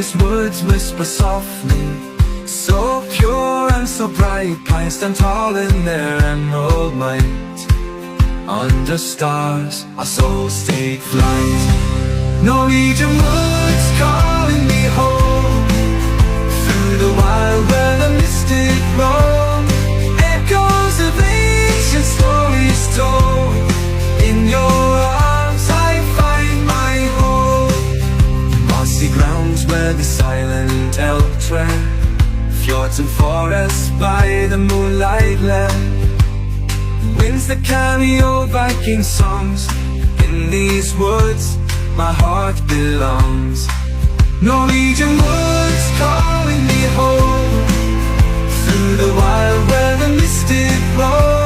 Norwegia's woods whisper softly, so pure and so bright. Pines stand tall in their emerald might. Under stars, our souls take flight. Norwegian woods calling me home, through the wild where the mystic roam. Echoes of ancient stories told, in your arms I find my home. Mossy grounds where the silent elk tread, fjords and forests by the moonlight led. Winds that carry old Viking songs, in these woods my heart belongs. Norwegian woods calling me home, through the wild where the mystic roam.